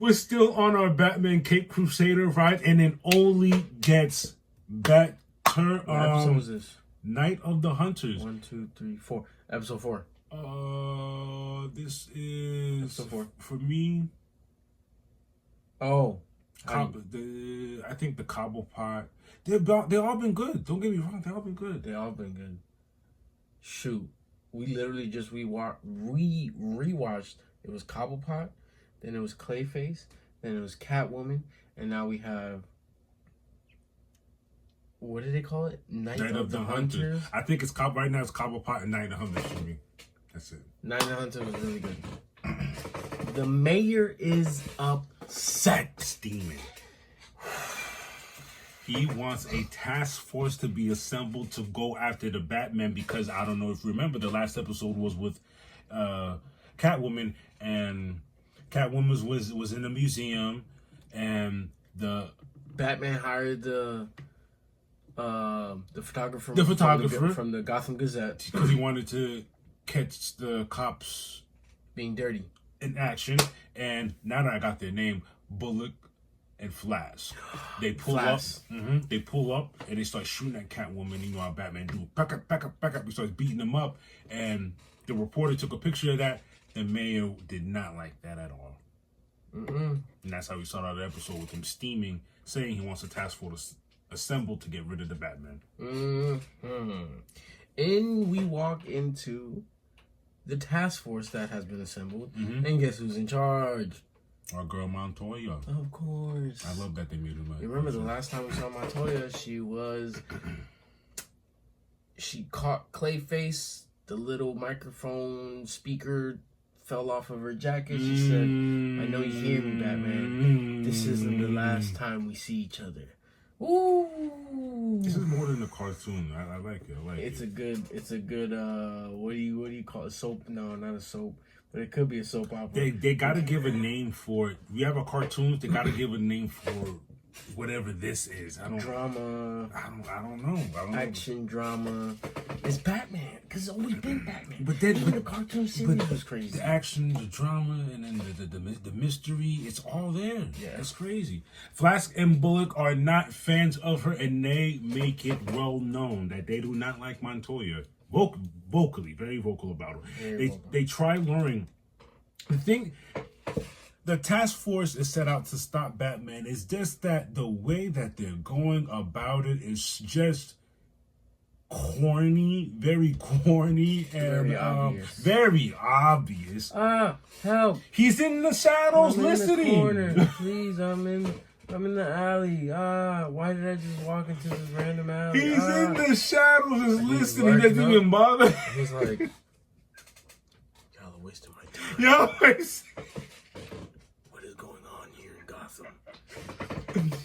We're still on our Batman Cape Crusader ride, and it only gets better. What episode was this? Night of the Hunters. 1, 2, 3, 4. Episode 4. This is Episode 4 for me. Oh, I think the Cobblepot. They've all been good. Don't get me wrong. They've all been good. They all been good. Shoot, we literally just rewatched. It was Cobblepot, then it was Clayface, then it was Catwoman, and now we have. What do they call it? Night of the Hunters. I think it's right now. It's Cobblepot and Night of the Hunters for me. That's it. Night of the Hunters was really good. The mayor is upset, steaming. He wants a task force to be assembled to go after the Batman because I don't know if you remember the last episode was with Catwoman, and Catwoman was in a museum, and the Batman hired the photographer from the Gotham Gazette because he wanted to catch the cops being dirty in action. And now that I got their name, Bullock and Flash, they pull up. They pull up and they start shooting at Catwoman. You know how Batman do. Back up, back up, back up. He starts beating them up, and the reporter took a picture of that. The mayor did not like that at all. And that's how we started out the episode with him steaming, saying he wants a task force assembled to get rid of the Batman. And we walk into the task force that has been assembled, and guess who's in charge? Our girl Montoya. Of course. I love that they made her. You remember the last time we saw Montoya, she caught Clayface, the little microphone speaker fell off of her jacket. She said, I know you hear me, Batman. This isn't the last time we see each other. Ooh. This is more than a cartoon. I like it. It's a good what do you call it? Soap? No, not a soap. But it could be a soap opera. They gotta give a name for it. We have a cartoon, they gotta give a name for whatever this is. Drama. I don't know. Action drama. It's Batman, because it's always been Batman. But then the cartoon series was crazy. The action, the drama, and then the mystery, it's all there. Yeah. It's crazy. Flash and Bullock are not fans of her, and they make it well known that they do not like Montoya. Vocally, very vocal about her. They try luring. The task force is set out to stop Batman. It's just that the way that they're going about it is just corny, very corny, and very obvious. Help! He's in the shadows listening. In the corner. Please, I'm in the alley. Why did I just walk into this random alley? He's in the shadows, just listening. He doesn't even bother. He's like, y'all are wasting my time. Y'all What is going on here in Gotham?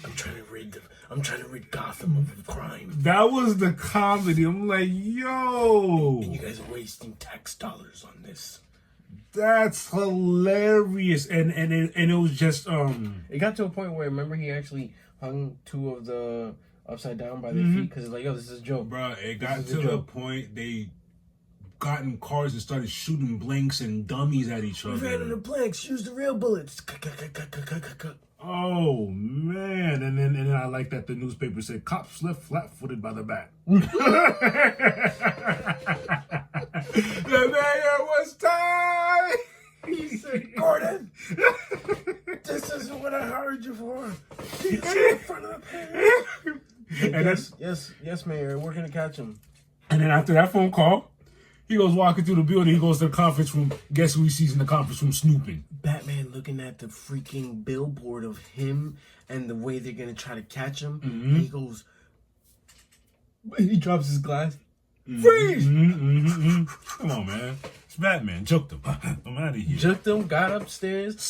I'm trying to rid Gotham of crime. That was the comedy. I'm like, yo. And you guys are wasting tax dollars on this. That's hilarious. And it was just It got to a point where, remember, he actually hung two of the upside down by their feet because it's like, yo, this is a joke. Bro, it got to the point they got in cars and started shooting blanks and dummies at each other. We ran out of blanks. Use the real bullets. Oh man! And then I like that the newspaper said cops left flat-footed by the bat. The mayor was tied. He said, Gordon, this isn't what I hired you for. Get in front of the page. And yes, Mayor, we're gonna catch him. And then after that phone call, he goes walking through the building. He goes to the conference room. Guess who he sees in the conference room snooping? Batman looking at the freaking billboard of him and the way they're gonna try to catch him. And he goes, he drops his glass. Freeze! Come on, man. It's Batman. Juked him. I'm out of here. Juked him, got upstairs.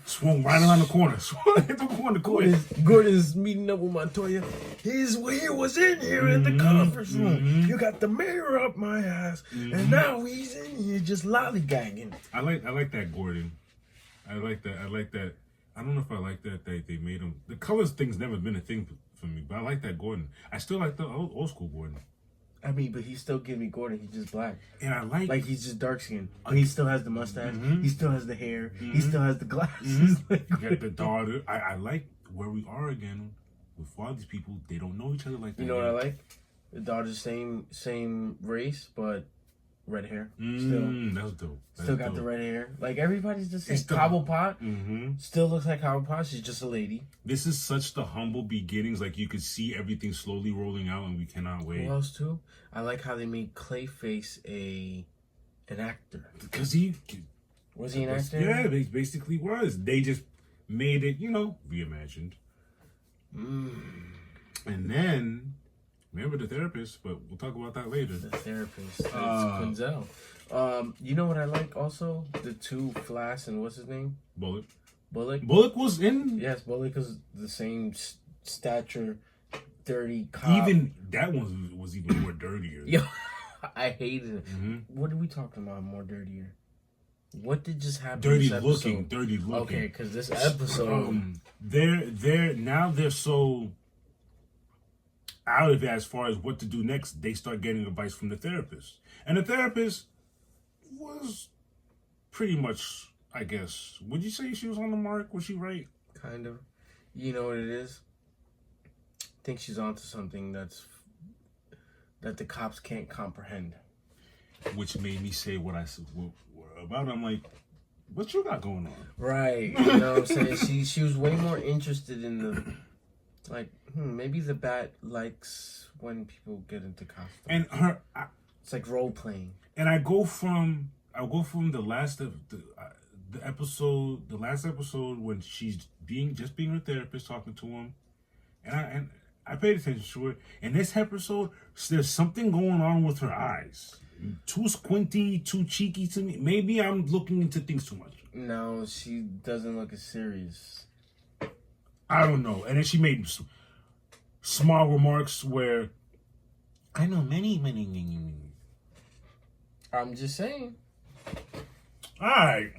Swung right around the corner. Hit the corner. Gordon's meeting up with Montoya. He was in here in the conference room. You got the mayor up my ass. And now he's in here just lollygagging. I like that Gordon. I like that. I don't know if I like that they made him. The colors thing's never been a thing for me, but I like that Gordon. I still like the old school Gordon. I mean, but he's still Jimmy Gordon. He's just black. And I like he's just dark skinned. But he still has the mustache. He still has the hair. He still has the glasses. Get the daughter. I like where we are again with all these people. They don't know each other like that. You know what I like? The daughter's same race, but red hair. That's dope. Still got the red hair. Like, everybody's the same. Cobblepot still looks like Cobblepot. She's just a lady. This is such the humble beginnings. Like, you could see everything slowly rolling out, and we cannot wait. Who else, too? I like how they made Clayface an actor. Because Was he an actor? Yeah, he basically was. They just made it, reimagined. And then, remember the therapist, but we'll talk about that later. The therapist. That's Quinzel. You know what I like also? The two Flash and what's his name? Bullock. Bullock was in. Yes, Bullock is the same stature, dirty cop. Even that one was even more dirtier. Yo, I hated it. What are we talking about? More dirtier. What did just happen? Dirty looking. Okay, because this episode, they're so out of it as far as what to do next. They start getting advice from the therapist, and the therapist was pretty much, I guess. Would you say she was on the mark? Was she right? Kind of. You know what it is? I think she's onto something that the cops can't comprehend. Which made me say what I said about it. I'm like, what you got going on? Right. You know what I'm saying? She was way more interested in the, like, maybe the bat likes when people get into costumes. And it's like role playing. And I go from the last episode when she's being her therapist, talking to him, and I paid attention to it. In this episode, there's something going on with her eyes. Too squinty, too cheeky to me. Maybe I'm looking into things too much. No, she doesn't look as serious. I don't know. And then she made small remarks where I know many. I'm just saying. All right.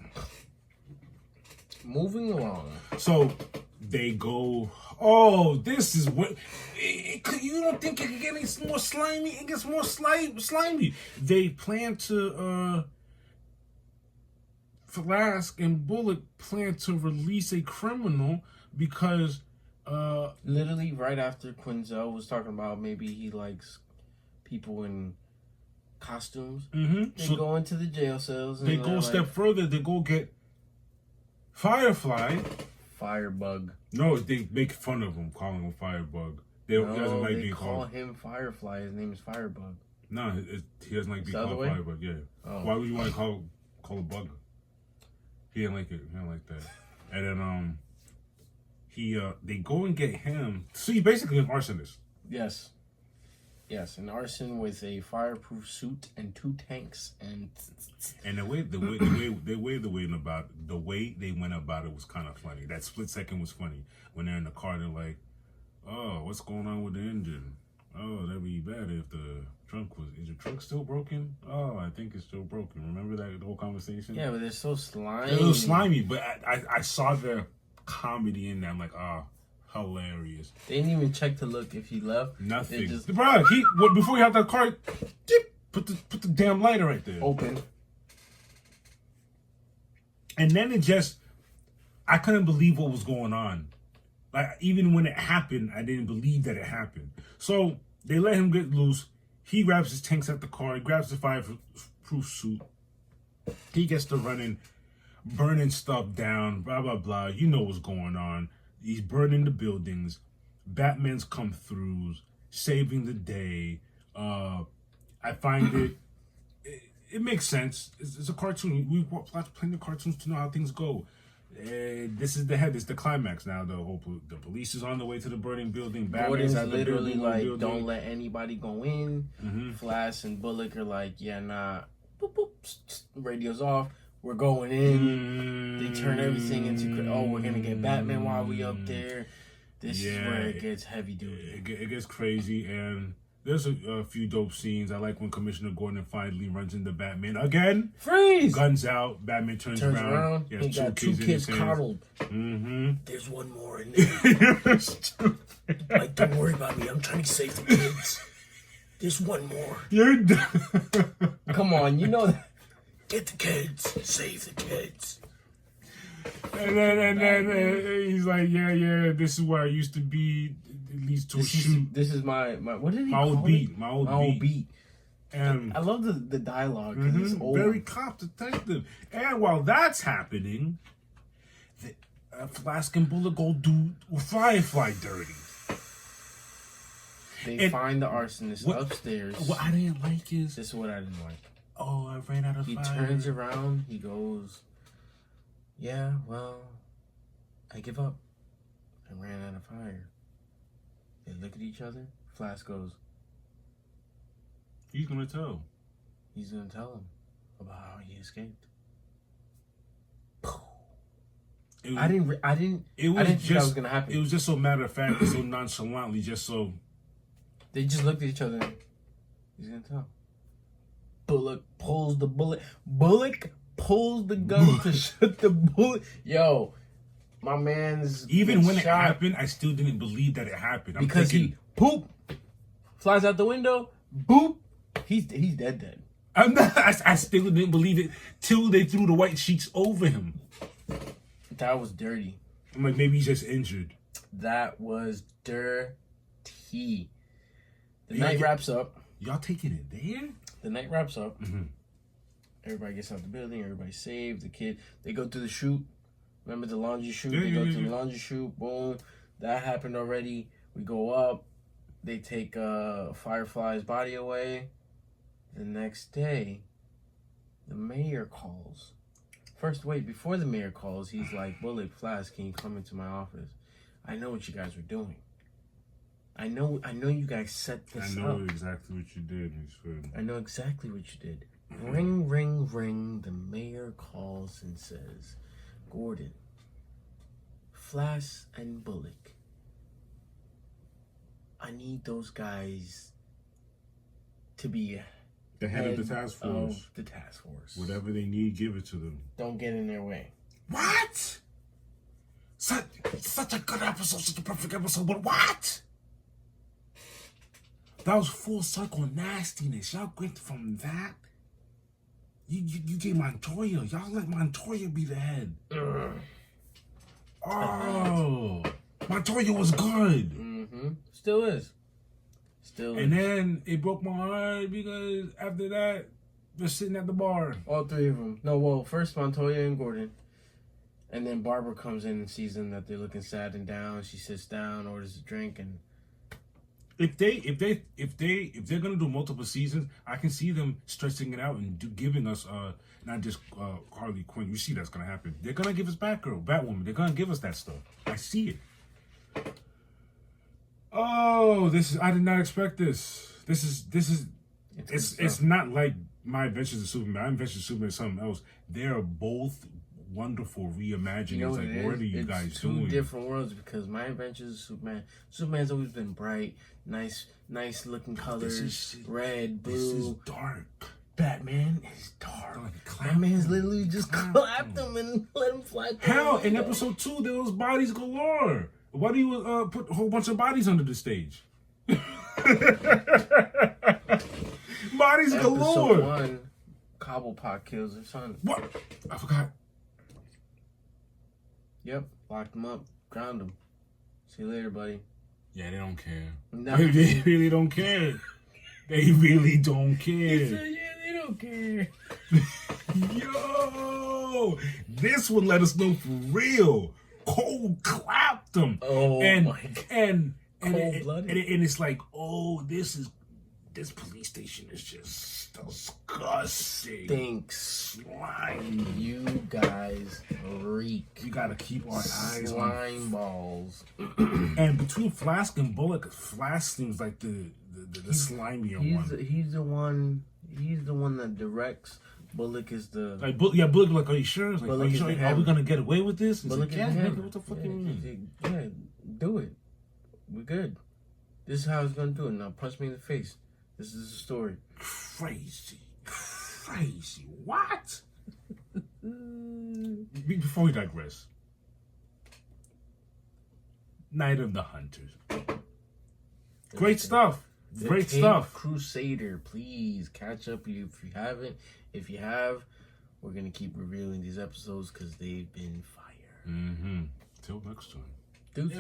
Moving along. So they go, oh, this is what... You don't think it could get any more slimy? It gets more slimy. They plan to... Flask and Bullock plan to release a criminal because... Literally right after Quinzel was talking about maybe he likes people in costumes. They go into the jail cells. And they go a step further. They go get Firefly. Firebug. No, they make fun of him, calling him Firebug. He doesn't like being called. Him Firefly. His name is Firebug. No, he doesn't like being called Firebug. Yeah. Oh. Why would you want to call a bug? He didn't like it. He didn't like that. And then they go and get him. So he's basically an arsonist. Yes, an arson with a fireproof suit and 2 tanks and the way they went about it was kind of funny. That split second was funny when they're in the car. They're like, "Oh, what's going on with the engine? Oh, that'd be bad if the is your trunk still broken? Oh, I think it's still broken." Remember that whole conversation? Yeah, but they're so slimy. They're a little slimy, but I saw the comedy in that. I'm like, hilarious. They didn't even check to look if he left. Nothing. Bro, before he had that car, put the damn lighter right there. Open. And then I couldn't believe what was going on. Like, even when it happened, I didn't believe that it happened. So they let him get loose. He grabs his tanks at the car. He grabs the fireproof suit. He gets to running, burning stuff down, blah, blah, blah. You know what's going on. He's burning the buildings. Batman's come through, saving the day. I find it makes sense. It's a cartoon. We watch plenty of cartoons to know how things go. This is the climax now. The police is on the way to the burning building. Batman's literally like, don't let anybody go in. Flash and Bullock are like, yeah, nah. Boop, boop. Radio's off. We're going in. They turn everything into, we're going to get Batman while we up there. This is where it gets heavy duty. It gets crazy, and there's a few dope scenes. I like when Commissioner Gordon finally runs into Batman again. Freeze! Guns out. Batman turns around. He got 2 kids coddled. There's one more in there. Like, don't worry about me. I'm trying to save the kids. There's one more. You're done. Come on, you know that. Get the kids. Save the kids. And then he's like, yeah, this is where I used to be. It leads to a shoot. This is my what did he My call old beat. it? My old beat. And I love the dialogue. It's old. Very cop detective. And while that's happening, Flask and Bullet go do Firefly dirty. They find the arsonist upstairs. What I didn't like is... This is what I didn't like. Oh, I ran out of fire. He turns around. He goes, yeah, well, I give up. I ran out of fire. They look at each other. Flask goes, he's going to tell. He's going to tell him about how he escaped. I didn't think that was going to happen. It was just so matter of fact, so nonchalantly, just so... They just looked at each other. He's going to tell. Bullock pulls the bullet. Bullock pulls the gun to shoot the bullet. Yo, my man's even when it happened, I still didn't believe that it happened. Because he poop flies out the window. Boop. He's dead. I still didn't believe it till they threw the white sheets over him. That was dirty. I'm like, maybe he's just injured. That was dirty. The night wraps up. Y'all taking it there? The night wraps up. Mm-hmm. Everybody gets out the building. Everybody's saved. The kid, they go to the shoot. Remember the laundry shoot? They go to the laundry shoot. Boom. That happened already. We go up. They take Firefly's body away. The next day, the mayor calls. First, wait, before the mayor calls, he's like, Bullet, Flask, can you come into my office? I know what you guys were doing. I know you guys set this up. I know exactly what you did. I know exactly what you did. Ring, ring, ring. The mayor calls and says, Gordon, Flask and Bullock, I need those guys to be the head of the task force. The task force. Whatever they need, give it to them. Don't get in their way. What? Such a good episode, such a perfect episode, but what? That was full circle nastiness. Y'all went from that. You gave Montoya. Y'all let Montoya be the head. Oh, Montoya was good. Mm-hmm. Still is. And then it broke my heart because after that, they're sitting at the bar. All three of them. No, well, first Montoya and Gordon. And then Barbara comes in and sees them that they're looking sad and down. She sits down, orders a drink, and if they're gonna do multiple seasons, I can see them stretching it out and giving us not just Harley Quinn. You see that's gonna happen. They're gonna give us Batwoman. They're gonna give us that stuff. I see it. Oh, I did not expect this. This is it's not like My Adventures of Superman. My Adventures of Superman is something else. They are both wonderful reimaginings. You know what like, what are you guys doing? Two different worlds because My Adventures of Superman. Superman's always been bright, nice looking colors, red, blue. This is dark. Batman is dark. Batman's literally just clapped him and let him fly. Hell, in episode 2, there was bodies galore. Why do you put a whole bunch of bodies under the stage? Bodies galore. Episode 1, Cobblepot kills her son. What? I forgot. Yep, locked him up, ground him. See you later, buddy. Yeah, they don't care. No. They really don't care. They really don't care. He said, yeah, they don't care. Yo, this would let us know for real. Cold clapped him. Oh my God. And Cold-blooded. And it's like, oh, this police station is just disgusting. Stinks. Slime. You guys reek. We gotta keep our eyes Slime on balls. And between Flask and Bullock, Flask seems like the slimier one. He's the one. He's the one that directs. Bullock is the Bullock. Like, are you sure? Like, Bullock are you sure? Are we gonna get away with this? Bullock like, is the hammer. what the fuck you mean? Yeah, do it. We're good. This is how it's gonna do it. Now punch me in the face. This is the story. Crazy. What? Before we digress, Night of the Hunters. Great stuff. Great stuff. Crusader, please catch up if you haven't. If you have, we're gonna keep revealing these episodes because they've been fire. Till next time. Deuces.